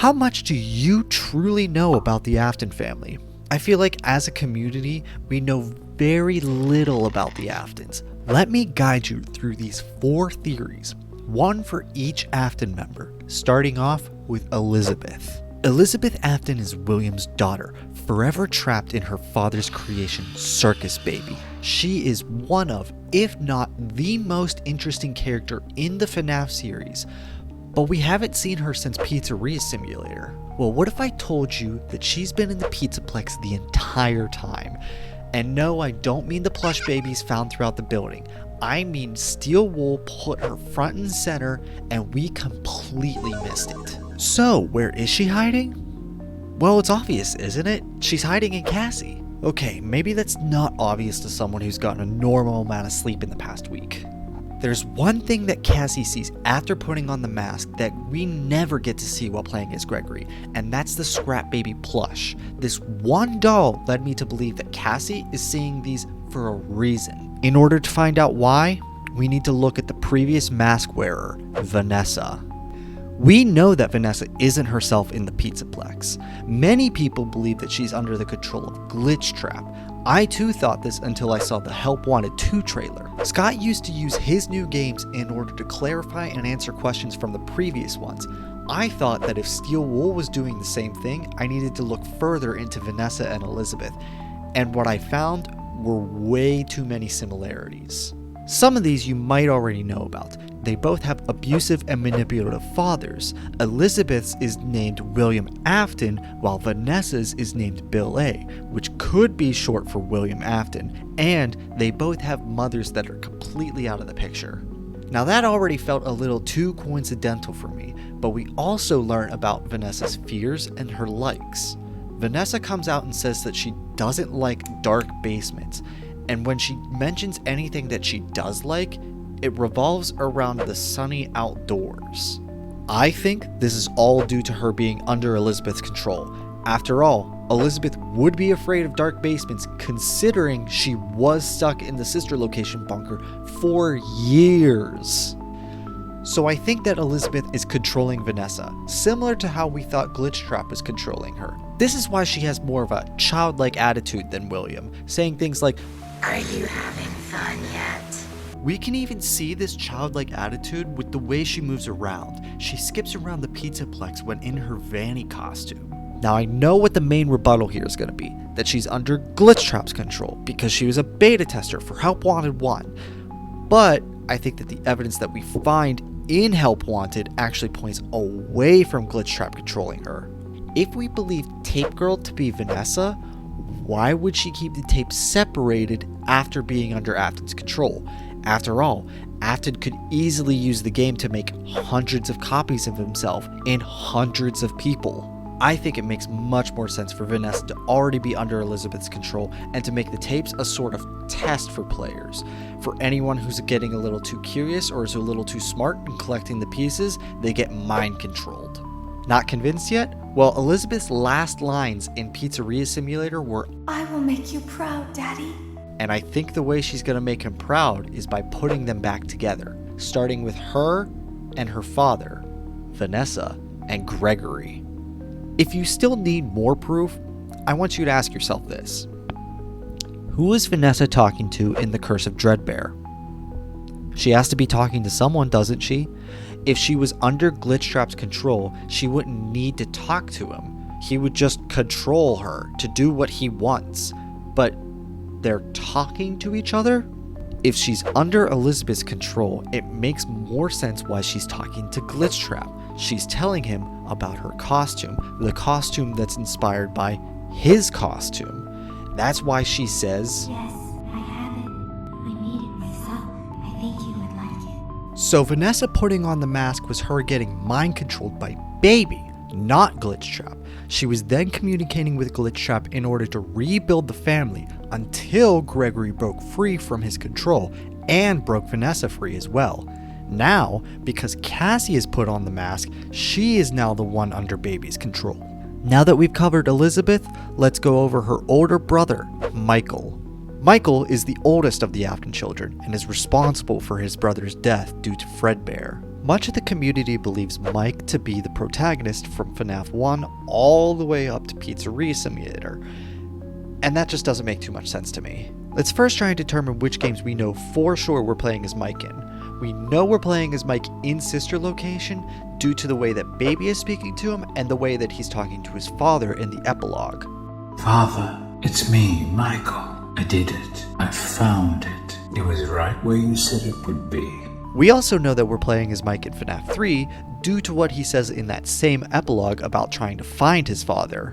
how much do you truly know about the Afton family? I feel like as a community, we know very little about the Aftons. Let me guide you through these 4 theories, one for each Afton member, starting off with Elizabeth. Elizabeth Afton is William's daughter, forever trapped in her father's creation, Circus Baby. She is one of, if not the most interesting character in the FNAF series, but we haven't seen her since Pizzeria Simulator. Well, what if I told you that she's been in the Pizzaplex the entire time? And no, I don't mean the plush babies found throughout the building. I mean Steel Wool put her front and center and we completely missed it. So, where is she hiding? Well, it's obvious, isn't it? She's hiding in Cassie. Okay, maybe that's not obvious to someone who's gotten a normal amount of sleep in the past week. There's one thing that Cassie sees after putting on the mask that we never get to see while playing as Gregory, and that's the Scrap Baby plush. This one doll led me to believe that Cassie is seeing these for a reason. In order to find out why, we need to look at the previous mask wearer, Vanessa. We know that Vanessa isn't herself in the Pizzaplex. Many people believe that she's under the control of Glitchtrap. I too thought this until I saw the Help Wanted 2 trailer. Scott used to use his new games in order to clarify and answer questions from the previous ones. I thought that if Steel Wool was doing the same thing, I needed to look further into Vanessa and Elizabeth, and what I found were way too many similarities. Some of these you might already know about. They both have abusive and manipulative fathers. Elizabeth's is named William Afton, while Vanessa's is named Bill A, which could be short for William Afton, and they both have mothers that are completely out of the picture. Now that already felt a little too coincidental for me, but we also learn about Vanessa's fears and her likes. Vanessa comes out and says that she doesn't like dark basements, and when she mentions anything that she does like, it revolves around the sunny outdoors. I think this is all due to her being under Elizabeth's control. After all, Elizabeth would be afraid of dark basements considering she was stuck in the sister location bunker for years. So I think that Elizabeth is controlling Vanessa, similar to how we thought Glitchtrap was controlling her. This is why she has more of a childlike attitude than William, saying things like, "Are you having fun yet?" We can even see this childlike attitude with the way she moves around. She skips around the Pizzaplex when in her Vanny costume. Now I know what the main rebuttal here is going to be, that she's under Glitchtrap's control because she was a beta tester for Help Wanted 1. But I think that the evidence that we find in Help Wanted actually points away from Glitchtrap controlling her. If we believe Tape Girl to be Vanessa, why would she keep the tape separated after being under Afton's control? After all, Afton could easily use the game to make hundreds of copies of himself in hundreds of people. I think it makes much more sense for Vanessa to already be under Elizabeth's control and to make the tapes a sort of test for players. For anyone who's getting a little too curious or is a little too smart in collecting the pieces, they get mind controlled. Not convinced yet? Well, Elizabeth's last lines in Pizzeria Simulator were, "I will make you proud, Daddy." and I think the way she's gonna make him proud is by putting them back together, starting with her and her father, Vanessa and Gregory. If you still need more proof, I want you to ask yourself this. Who is Vanessa talking to in The Curse of Dreadbear? She has to be talking to someone, doesn't she? If she was under Glitchtrap's control, she wouldn't need to talk to him. He would just control her to do what he wants. But they're talking to each other? If she's under Elizabeth's control, it makes more sense why she's talking to Glitchtrap. She's telling him about her costume, the costume that's inspired by his costume. That's why she says, "Yes, I have it. I made it myself. I think you would like it." So Vanessa putting on the mask was her getting mind controlled by Baby, not Glitchtrap. She was then communicating with Glitchtrap in order to rebuild the family until Gregory broke free from his control and broke Vanessa free as well. Now, because Cassie has put on the mask, she is now the one under Baby's control. Now that we've covered Elizabeth, let's go over her older brother, Michael. Michael is the oldest of the Afton children and is responsible for his brother's death due to Fredbear. Much of the community believes Mike to be the protagonist from FNAF 1 all the way up to Pizzeria Simulator, and that just doesn't make too much sense to me. Let's first try and determine which games we know for sure we're playing as Mike in. We know we're playing as Mike in Sister Location due to the way that Baby is speaking to him and the way that he's talking to his father in the epilogue. Father, it's me, Michael. I did it. I found it. It was right where you said it would be. We also know that we're playing as Mike in FNAF 3 due to what he says in that same epilogue about trying to find his father.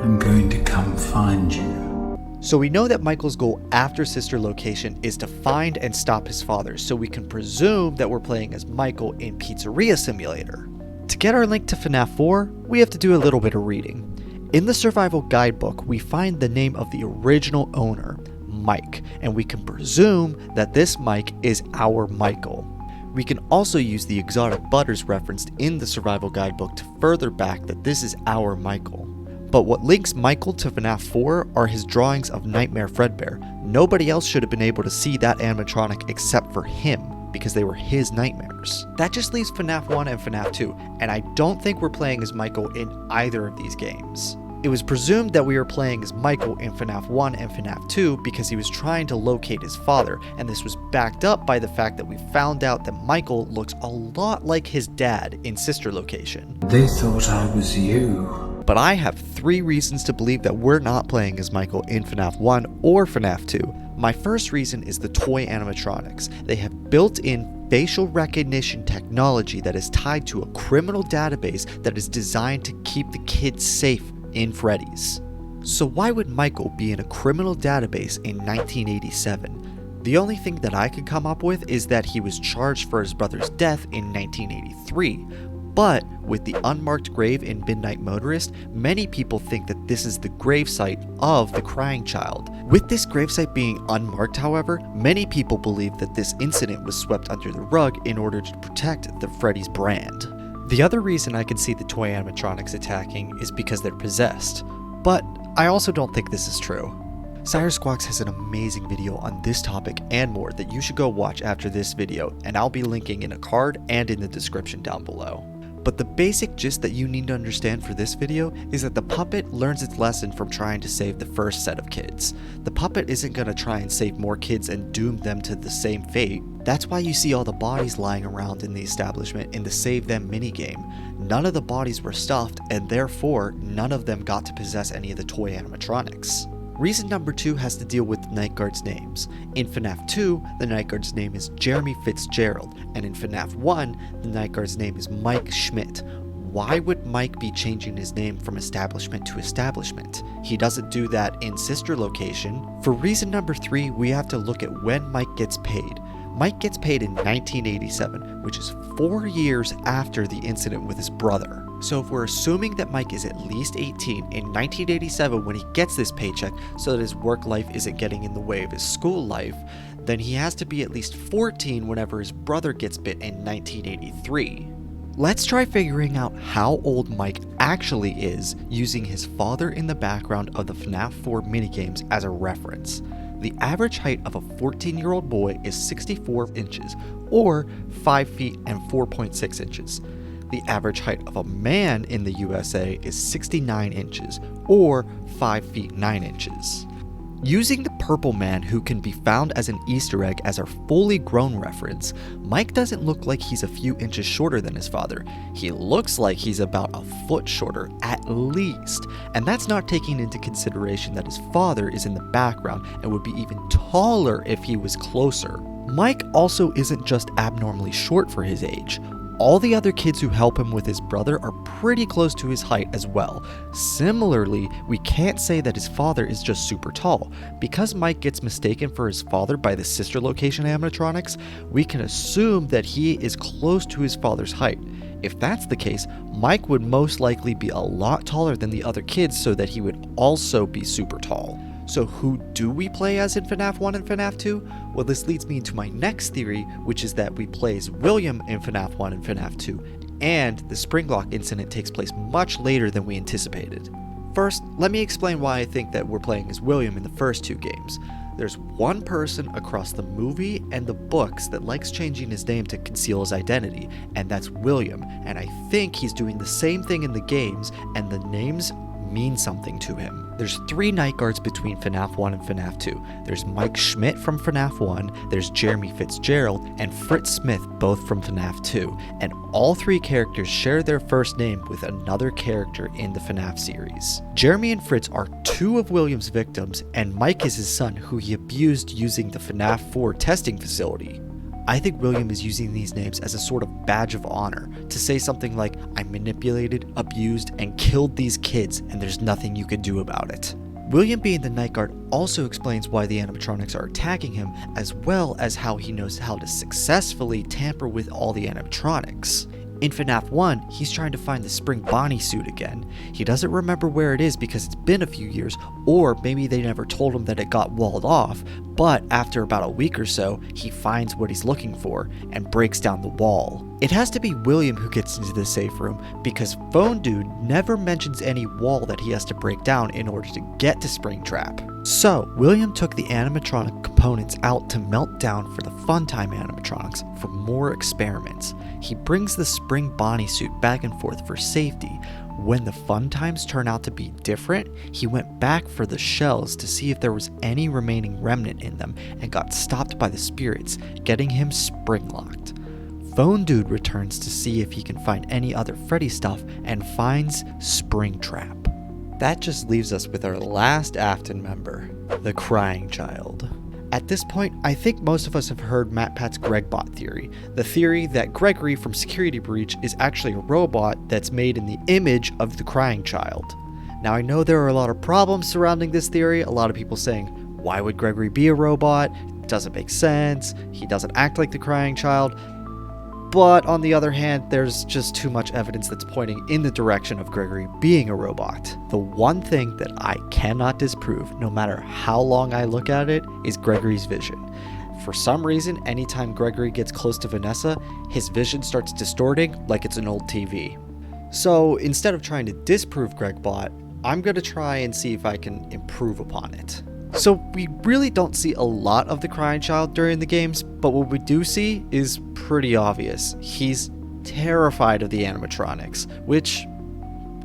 I'm going to come find you. So we know that Michael's goal after Sister Location is to find and stop his father, so we can presume that we're playing as Michael in Pizzeria Simulator. To get our link to FNAF 4, we have to do a little bit of reading. In the survival guidebook, we find the name of the original owner, Mike, and we can presume that this Mike is our Michael. We can also use the exotic butters referenced in the survival guidebook to further back that this is our Michael. But what links Michael to FNAF 4 are his drawings of Nightmare Fredbear. Nobody else should have been able to see that animatronic except for him, because they were his nightmares. That just leaves FNAF 1 and FNAF 2, and I don't think we're playing as Michael in either of these games. It was presumed that we were playing as Michael in FNAF 1 and FNAF 2 because he was trying to locate his father, and this was backed up by the fact that we found out that Michael looks a lot like his dad in Sister Location. They thought I was you. But I have 3 reasons to believe that we're not playing as Michael in FNAF 1 or FNAF 2. My first reason is the toy animatronics. They have built-in facial recognition technology that is tied to a criminal database that is designed to keep the kids safe in Freddy's. So why would Michael be in a criminal database in 1987? The only thing that I could come up with is that he was charged for his brother's death in 1983. But with the unmarked grave in Midnight Motorist, many people think that this is the gravesite of the crying child. With this gravesite being unmarked, however, many people believe that this incident was swept under the rug in order to protect the Freddy's brand. The other reason I can see the toy animatronics attacking is because they're possessed, but I also don't think this is true. Cyrus Squawks has an amazing video on this topic and more that you should go watch after this video, and I'll be linking in a card and in the description down below. But the basic gist that you need to understand for this video is that the puppet learns its lesson from trying to save the first set of kids. The puppet isn't going to try and save more kids and doom them to the same fate. That's why you see all the bodies lying around in the establishment in the Save Them minigame. None of the bodies were stuffed, and therefore none of them got to possess any of the toy animatronics. Reason number 2 has to deal with the Night Guard's names. In FNAF 2, the Night Guard's name is Jeremy Fitzgerald, and in FNAF 1, the Night Guard's name is Mike Schmidt. Why would Mike be changing his name from establishment to establishment? He doesn't do that in Sister Location. For reason number 3, we have to look at when Mike gets paid. Mike gets paid in 1987, which is 4 years after the incident with his brother. So if we're assuming that Mike is at least 18 in 1987 when he gets this paycheck so that his work life isn't getting in the way of his school life, then he has to be at least 14 whenever his brother gets bit in 1983. Let's try figuring out how old Mike actually is using his father in the background of the FNAF 4 minigames as a reference. The average height of a 14-year-old boy is 64 inches, or 5 feet and 4.6 inches. The average height of a man in the USA is 69 inches, or 5 feet 9 inches. Using the purple man who can be found as an Easter egg as our fully grown reference, Mike doesn't look like he's a few inches shorter than his father. He looks like he's about a foot shorter at least, and that's not taking into consideration that his father is in the background and would be even taller if he was closer. Mike also isn't just abnormally short for his age. All the other kids who help him with his brother are pretty close to his height as well. Similarly, we can't say that his father is just super tall. Because Mike gets mistaken for his father by the Sister Location animatronics, we can assume that he is close to his father's height. If that's the case, Mike would most likely be a lot taller than the other kids so that he would also be super tall. So who do we play as in FNAF 1 and FNAF 2? Well, this leads me into my next theory, which is that we play as William in FNAF 1 and FNAF 2, and the Springlock incident takes place much later than we anticipated. First, let me explain why I think that we're playing as William in the first 2 games. there's one person across the movie and the books that likes changing his name to conceal his identity, and that's William. And I think he's doing the same thing in the games, and the names mean something to him. There's 3 night guards between FNAF 1 and FNAF 2. There's Mike Schmidt from FNAF 1, there's Jeremy Fitzgerald, and Fritz Smith, both from FNAF 2. And all 3 characters share their first name with another character in the FNAF series. Jeremy and Fritz are 2 of William's victims, and Mike is his son, who he abused using the FNAF 4 testing facility. I think William is using these names as a sort of badge of honor to say something like, I manipulated, abused, and killed these kids, and there's nothing you can do about it. William being the night guard also explains why the animatronics are attacking him, as well as how he knows how to successfully tamper with all the animatronics. In FNAF 1, he's trying to find the Spring Bonnie suit again. He doesn't remember where it is because it's been a few years, or maybe they never told him that it got walled off, but after about a week or so, he finds what he's looking for and breaks down the wall. It has to be William who gets into the safe room because Phone Dude never mentions any wall that he has to break down in order to get to Springtrap. So, William took the animatronic components out to melt down for the Funtime animatronics for more experiments. He brings the Spring Bonnie suit back and forth for safety. When the Funtimes turn out to be different, he went back for the shells to see if there was any remaining remnant in them and got stopped by the spirits, getting him spring-locked. Phone Dude returns to see if he can find any other Freddy stuff and finds Springtrap. That just leaves us with our last Afton member, the Crying Child. At this point, I think most of us have heard MatPat's Gregbot theory, the theory that Gregory from Security Breach is actually a robot that's made in the image of the Crying Child. Now I know there are a lot of problems surrounding this theory, a lot of people saying, why would Gregory be a robot? It doesn't make sense, he doesn't act like the Crying Child. But on the other hand, there's just too much evidence that's pointing in the direction of Gregory being a robot. The one thing that I cannot disprove, no matter how long I look at it, is Gregory's vision. For some reason, anytime Gregory gets close to Vanessa, his vision starts distorting like it's an old TV. So instead of trying to disprove Gregbot, I'm going to try and see if I can improve upon it. So we really don't see a lot of the Crying Child during the games, but what we do see is pretty obvious. He's terrified of the animatronics, which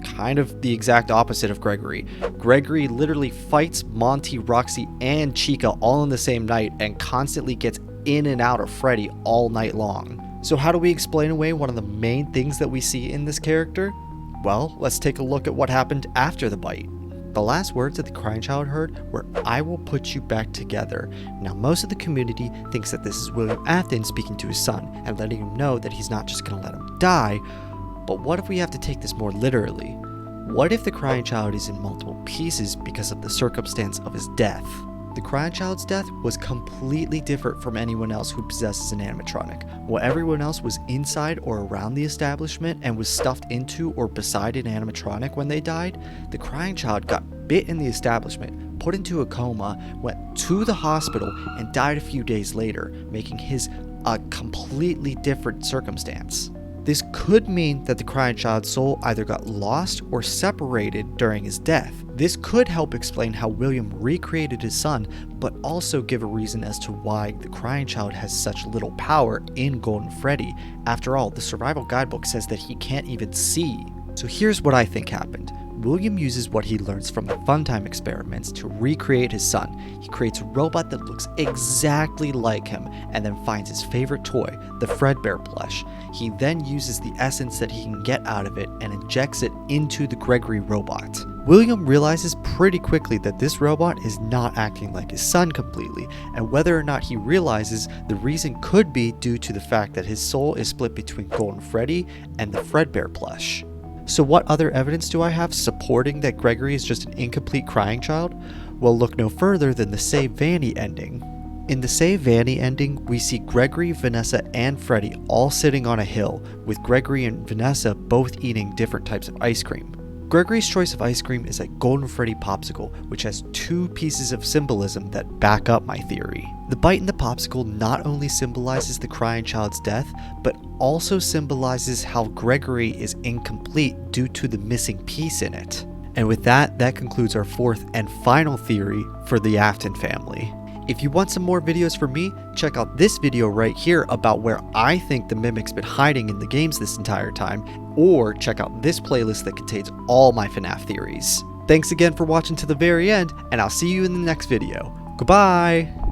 kind of the exact opposite of Gregory. Gregory literally fights Monty, Roxy, and Chica all in the same night and constantly gets in and out of Freddy all night long. So how do we explain away one of the main things that we see in this character? Well, let's take a look at what happened after the bite. The last words that the Crying Child heard were, I will put you back together. Now most of the community thinks that this is William Afton speaking to his son and letting him know that he's not just going to let him die, but what if we have to take this more literally? What if the Crying Child is in multiple pieces because of the circumstance of his death? The Crying Child's death was completely different from anyone else who possesses an animatronic. While everyone else was inside or around the establishment and was stuffed into or beside an animatronic when they died, the Crying Child got bit in the establishment, put into a coma, went to the hospital, and died a few days later, making his a completely different circumstance. This could mean that the Crying Child's soul either got lost or separated during his death. This could help explain how William recreated his son, but also give a reason as to why the Crying Child has such little power in Golden Freddy. After all, the survival guidebook says that he can't even see. So here's what I think happened. William uses what he learns from the Funtime experiments to recreate his son. He creates a robot that looks exactly like him and then finds his favorite toy, the Fredbear plush. He then uses the essence that he can get out of it and injects it into the Gregory robot. William realizes pretty quickly that this robot is not acting like his son completely, and whether or not he realizes, the reason could be due to the fact that his soul is split between Golden Freddy and the Fredbear plush. So what other evidence do I have supporting that Gregory is just an incomplete Crying Child? Well, look no further than the Save Vanny ending. In the Save Vanny ending, we see Gregory, Vanessa, and Freddy all sitting on a hill, with Gregory and Vanessa both eating different types of ice cream. Gregory's choice of ice cream is a Golden Freddy popsicle, which has 2 pieces of symbolism that back up my theory. The bite in the popsicle not only symbolizes the Crying Child's death, but also symbolizes how Gregory is incomplete due to the missing piece in it. And with that, that concludes our 4th and final theory for the Afton family. If you want some more videos from me, check out this video right here about where I think the Mimic's been hiding in the games this entire time, or check out this playlist that contains all my FNAF theories. Thanks again for watching to the very end, and I'll see you in the next video. Goodbye!